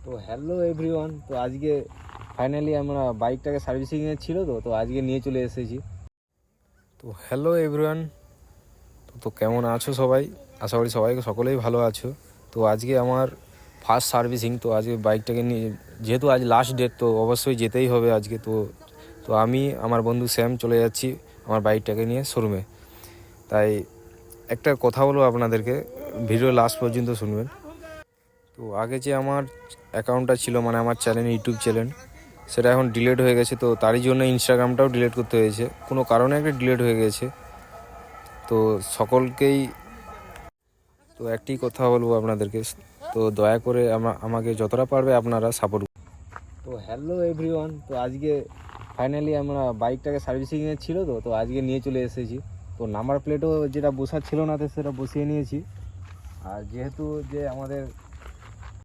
তো hello everyone, তো আজকে ফাইনালি আমরা বাইকটাকে সার্ভিসিংয়ে ছিল তো আজকে নিয়ে চলে এসেছি। তো হ্যালো এভরিওয়ান, তো কেমন আছো সবাই? আশা করি সকলেই ভালো আছো। তো আজকে আমার ফার্স্ট সার্ভিসিং, তো আজকে বাইকটাকে নিয়ে, যেহেতু আজ লাস্ট ডেট, তো অবশ্যই যেতেই হবে আজকে। তো তো আমি আমার বন্ধু স্যাম চলে যাচ্ছি আমার বাইকটাকে নিয়ে শোরুমে। তাই একটা কথা বলবো আপনাদেরকে, ভিডিও লাস্ট পর্যন্ত শুনবেন। তো আগে যে আমার অ্যাকাউন্টটা ছিল, মানে আমার চ্যানেল, ইউটিউব চ্যানেল, সেটা এখন ডিলিট হয়ে গেছে। তো তারই জন্য ইনস্টাগ্রামটাও ডিলিট করতে হয়েছে, কোনো কারণে একটা ডিলিট হয়ে গেছে। তো সকলকেই তো একটি কথা বলবো আপনাদেরকে, তো দয়া করে আমাকে যতটা পারবে আপনারা সাপোর্ট। তো হ্যালো এভরিওয়ান, তো আজকে ফাইনালি আমরা বাইকটাকে সার্ভিসিংয়ে ছিল তো আজকে নিয়ে চলে এসেছি। তো নাম্বার প্লেটও যেটা বসার ছিল না, তো সেটা বসিয়ে নিয়েছি। আর যেহেতু যে আমাদের